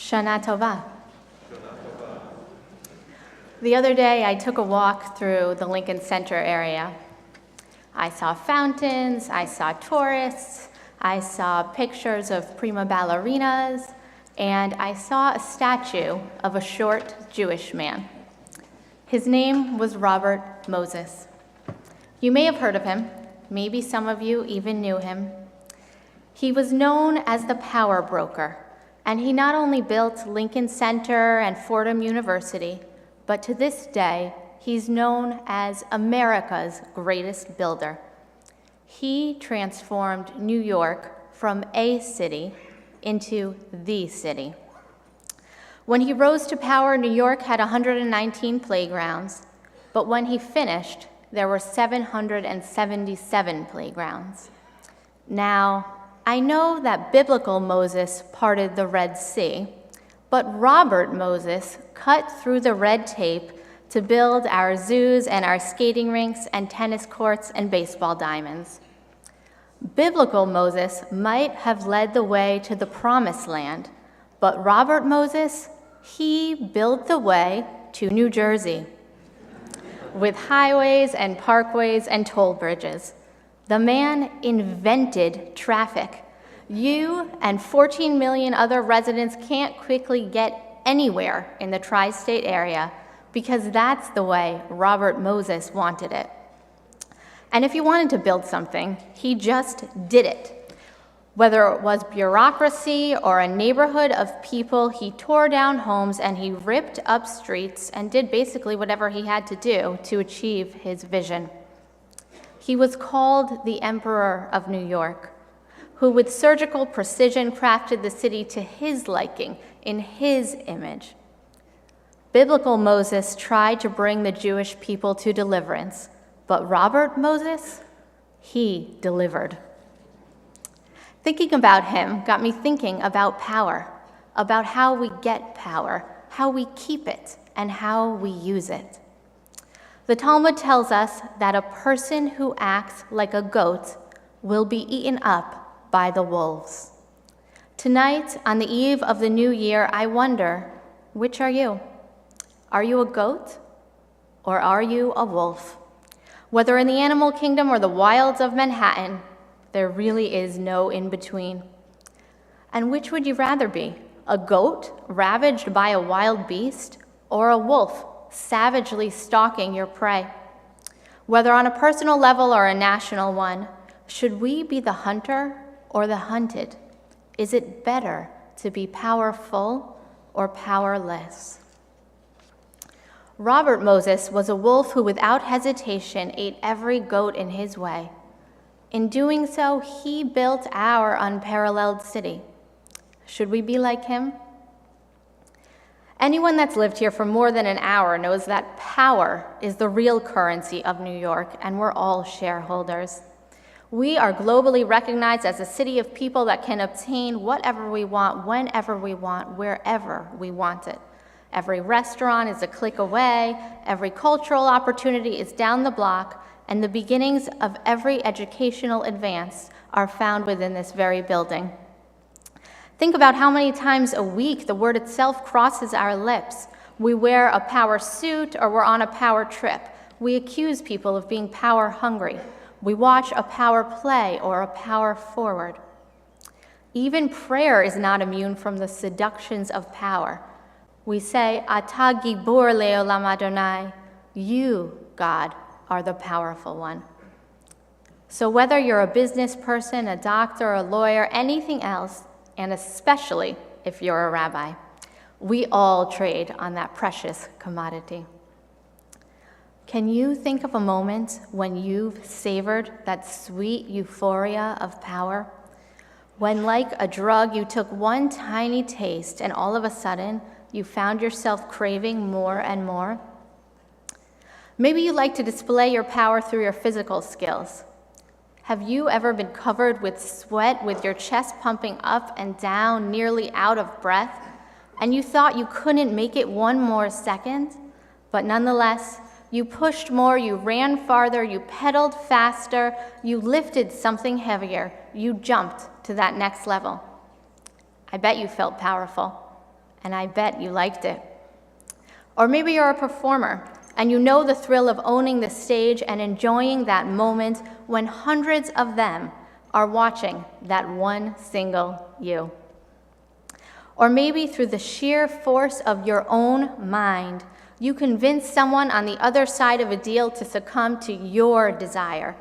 Shana Tova. The other day, I took a walk through the Lincoln Center area. I saw fountains, I saw tourists, I saw pictures of prima ballerinas, and I saw a statue of a short Jewish man. His name was Robert Moses. You may have heard of him. Maybe some of you even knew him. He was known as the power broker, and he not only built Lincoln Center and Fordham University, but to this day, he's known as America's greatest builder. He transformed New York from a city into the city. When he rose to power, New York had 119 playgrounds, but when he finished, there were 777 playgrounds. Now, I know that biblical Moses parted the Red Sea, but Robert Moses cut through the red tape to build our zoos and our skating rinks and tennis courts and baseball diamonds. Biblical Moses might have led the way to the promised land, but Robert Moses, he built the way to New Jersey with highways and parkways and toll bridges. The man invented traffic. You and 14 million other residents can't quickly get anywhere in the tri-state area because that's the way Robert Moses wanted it. And if he wanted to build something, he just did it. Whether it was bureaucracy or a neighborhood of people, he tore down homes and he ripped up streets and did basically whatever he had to do to achieve his vision. He was called the Emperor of New York, who with surgical precision crafted the city to his liking, in his image. Biblical Moses tried to bring the Jewish people to deliverance, but Robert Moses, he delivered. Thinking about him got me thinking about power, about how we get power, how we keep it, and how we use it. The Talmud tells us that a person who acts like a goat will be eaten up by the wolves. Tonight, on the eve of the new year, I wonder, which are you? Are you a goat or are you a wolf? Whether in the animal kingdom or the wilds of Manhattan, there really is no in-between. And which would you rather be? A goat ravaged by a wild beast or a wolf savagely stalking your prey? Whether on a personal level or a national one, should we be the hunter or the hunted? Is it better to be powerful or powerless? Robert Moses was a wolf who without hesitation ate every goat in his way. In doing so, he built our unparalleled city. Should we be like him? Anyone that's lived here for more than an hour knows that power is the real currency of New York, and we're all shareholders. We are globally recognized as a city of people that can obtain whatever we want, whenever we want, wherever we want it. Every restaurant is a click away, every cultural opportunity is down the block, and the beginnings of every educational advance are found within this very building. Think about how many times a week the word itself crosses our lips. We wear a power suit or we're on a power trip. We accuse people of being power hungry. We watch a power play or a power forward. Even prayer is not immune from the seductions of power. We say, Ata gibor leolam Adonai, you, God, are the powerful one. So whether you're a business person, a doctor, a lawyer, anything else, and especially if you're a rabbi, we all trade on that precious commodity. Can you think of a moment when you've savored that sweet euphoria of power? When, like a drug, you took one tiny taste and all of a sudden you found yourself craving more and more? Maybe you like to display your power through your physical skills. Have you ever been covered with sweat, with your chest pumping up and down, nearly out of breath, and you thought you couldn't make it one more second? But nonetheless, you pushed more, you ran farther, you pedaled faster, you lifted something heavier, you jumped to that next level. I bet you felt powerful. and I bet you liked it. Or maybe you're a performer, and you know the thrill of owning the stage and enjoying that moment when hundreds of them are watching that one single you. Or maybe through the sheer force of your own mind, you convince someone on the other side of a deal to succumb to your desire.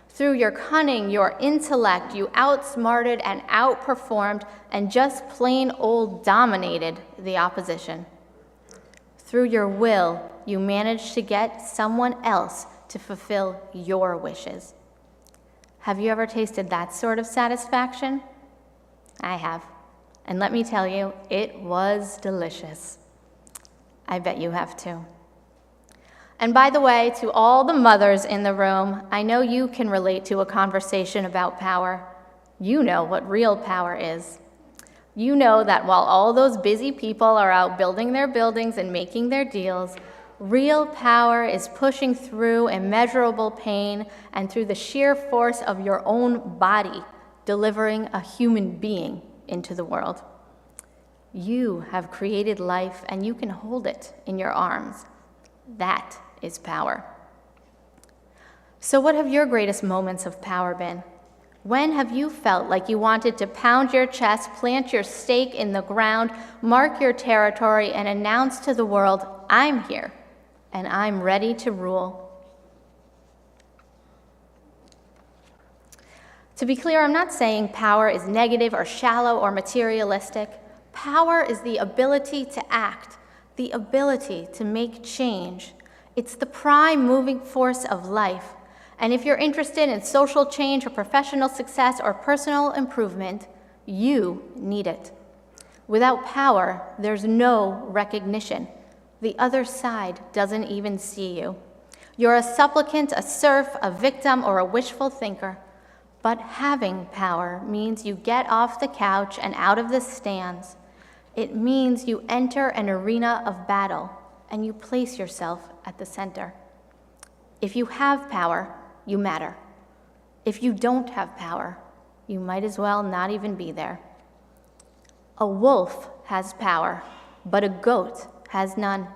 Through your cunning, your intellect, you outsmarted and outperformed and just plain old dominated the opposition. Through your will, you managed to get someone else to fulfill your wishes. Have you ever tasted that sort of satisfaction? I have. And let me tell you, it was delicious. I bet you have too. And by the way, to all the mothers in the room, I know you can relate to a conversation about power. You know what real power is. You know that while all those busy people are out building their buildings and making their deals, real power is pushing through immeasurable pain and through the sheer force of your own body, delivering a human being into the world. You have created life and you can hold it in your arms. That is power. So what have your greatest moments of power been? When have you felt like you wanted to pound your chest, plant your stake in the ground, mark your territory, and announce to the world, I'm here, and I'm ready to rule? To be clear, I'm not saying power is negative or shallow or materialistic. Power is the ability to act, the ability to make change. It's the prime moving force of life. And if you're interested in social change or professional success or personal improvement, you need it. Without power, there's no recognition. The other side doesn't even see you. You're a supplicant, a serf, a victim, or a wishful thinker. But having power means you get off the couch and out of the stands. It means you enter an arena of battle and you place yourself at the center. If you have power, you matter. If you don't have power, you might as well not even be there. A wolf has power, but a goat has none.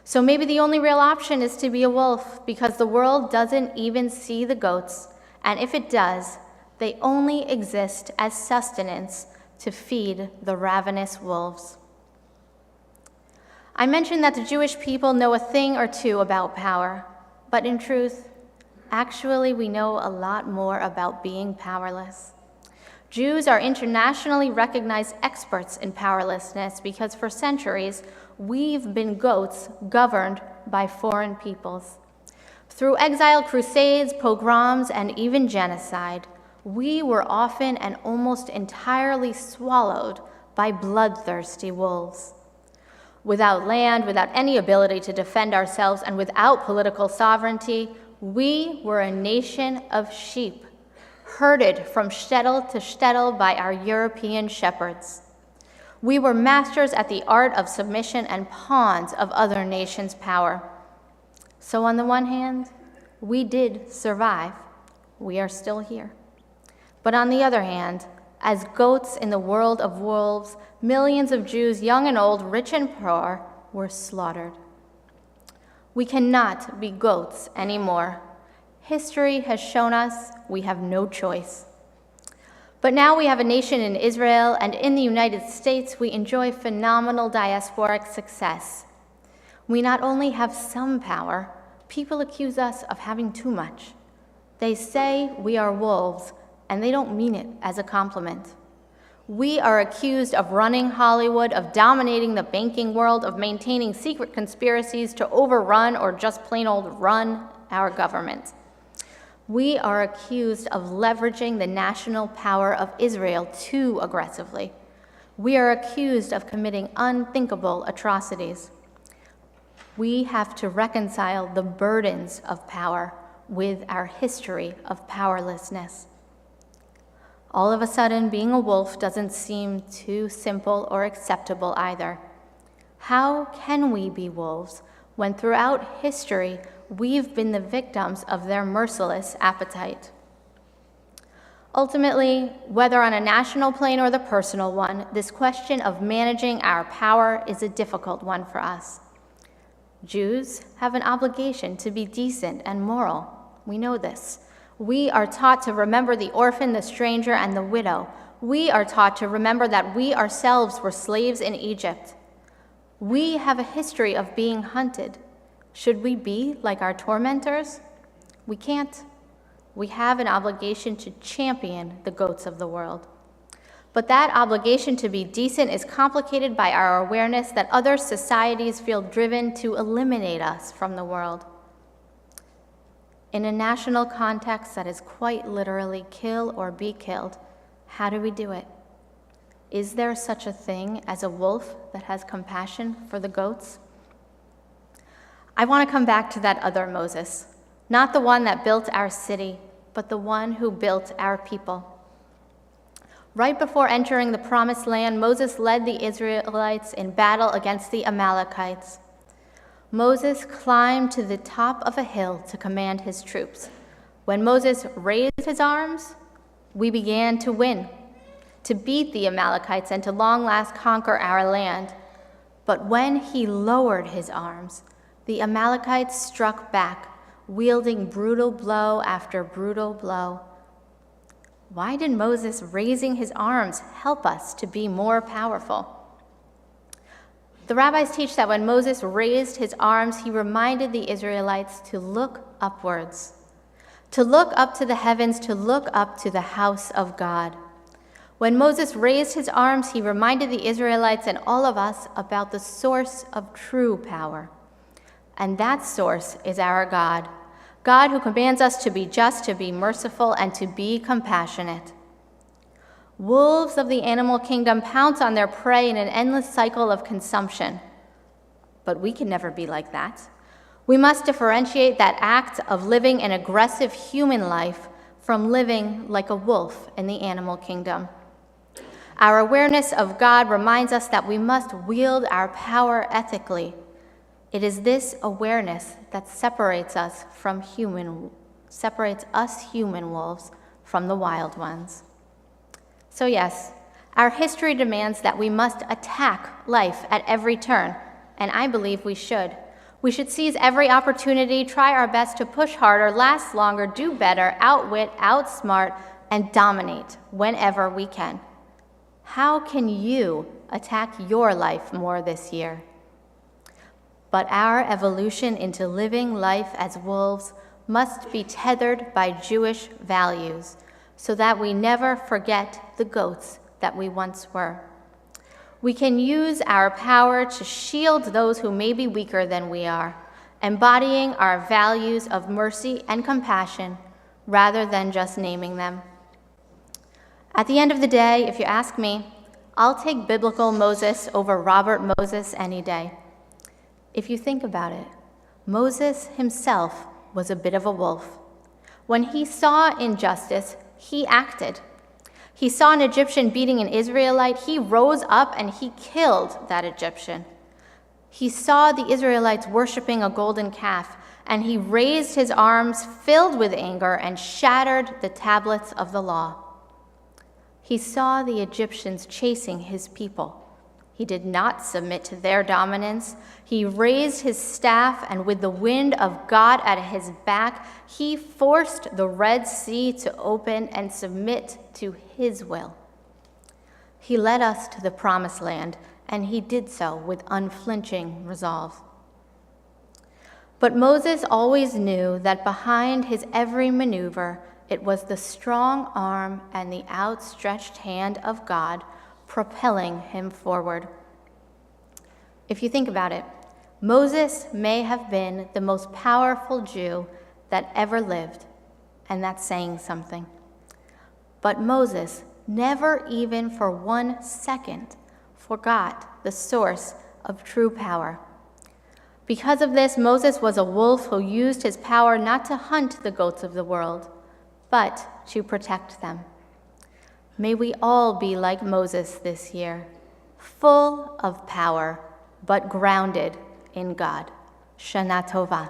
So maybe the only real option is to be a wolf because the world doesn't even see the goats, and if it does, they only exist as sustenance to feed the ravenous wolves. I mentioned that the Jewish people know a thing or two about power, but in truth, actually, we know a lot more about being powerless. Jews are internationally recognized experts in powerlessness because for centuries, we've been goats governed by foreign peoples. Through exile, crusades, pogroms, and even genocide, we were often and almost entirely swallowed by bloodthirsty wolves. Without land, without any ability to defend ourselves, and without political sovereignty, we were a nation of sheep, herded from shtetl to shtetl by our European shepherds. We were masters at the art of submission and pawns of other nations' power. So on the one hand, we did survive. We are still here. But on the other hand, as goats in the world of wolves, millions of Jews, young and old, rich and poor, were slaughtered. We cannot be goats anymore. History has shown us we have no choice. But now we have a nation in Israel, and in the United States, we enjoy phenomenal diasporic success. We not only have some power, people accuse us of having too much. They say we are wolves, and they don't mean it as a compliment. We are accused of running Hollywood, of dominating the banking world, of maintaining secret conspiracies to overrun or just plain old run our government. We are accused of leveraging the national power of Israel too aggressively. We are accused of committing unthinkable atrocities. We have to reconcile the burdens of power with our history of powerlessness. All of a sudden, being a wolf doesn't seem too simple or acceptable either. How can we be wolves when throughout history we've been the victims of their merciless appetite? Ultimately, whether on a national plane or the personal one, this question of managing our power is a difficult one for us. Jews have an obligation to be decent and moral. We know this. We are taught to remember the orphan, the stranger, and the widow. We are taught to remember that we ourselves were slaves in Egypt. We have a history of being hunted. Should we be like our tormentors? We can't. We have an obligation to champion the goats of the world. But that obligation to be decent is complicated by our awareness that other societies feel driven to eliminate us from the world. In a national context that is quite literally kill or be killed, how do we do it? Is there such a thing as a wolf that has compassion for the goats? I want to come back to that other Moses, not the one that built our city, but the one who built our people. Right before entering the Promised Land, Moses led the Israelites in battle against the Amalekites. Moses climbed to the top of a hill to command his troops. When Moses raised his arms, we began to win, to beat the Amalekites and to long last conquer our land. But when he lowered his arms, the Amalekites struck back, wielding brutal blow after brutal blow. Why did Moses raising his arms help us to be more powerful? The rabbis teach that when Moses raised his arms, he reminded the Israelites to look upwards, to look up to the heavens, to look up to the house of God. When Moses raised his arms, he reminded the Israelites and all of us about the source of true power. And that source is our God. God who commands us to be just, to be merciful, and to be compassionate. Wolves of the animal kingdom pounce on their prey in an endless cycle of consumption. But we can never be like that. We must differentiate that act of living an aggressive human life from living like a wolf in the animal kingdom. Our awareness of God reminds us that we must wield our power ethically. It is this awareness that separates us human wolves from the wild ones. So yes, our history demands that we must attack life at every turn, and I believe we should. We should seize every opportunity, try our best to push harder, last longer, do better, outwit, outsmart, and dominate whenever we can. How can you attack your life more this year? But our evolution into living life as wolves must be tethered by Jewish values so that we never forget the goats that we once were. We can use our power to shield those who may be weaker than we are, embodying our values of mercy and compassion rather than just naming them. At the end of the day, if you ask me, I'll take biblical Moses over Robert Moses any day. If you think about it, Moses himself was a bit of a wolf. When he saw injustice, he acted. He saw an Egyptian beating an Israelite, he rose up and he killed that Egyptian. He saw the Israelites worshiping a golden calf, and he raised his arms filled with anger and shattered the tablets of the law. He saw the Egyptians chasing his people. He did not submit to their dominance. He raised his staff, and with the wind of God at his back, he forced the Red Sea to open and submit to his will. He led us to the Promised Land, and he did so with unflinching resolve. But Moses always knew that behind his every maneuver, it was the strong arm and the outstretched hand of God propelling him forward. If you think about it, Moses may have been the most powerful Jew that ever lived, and that's saying something. But Moses never even for 1 second forgot the source of true power. Because of this, Moses was a wolf who used his power not to hunt the goats of the world, but to protect them. May we all be like Moses this year, full of power, but grounded in God. Shana Tova.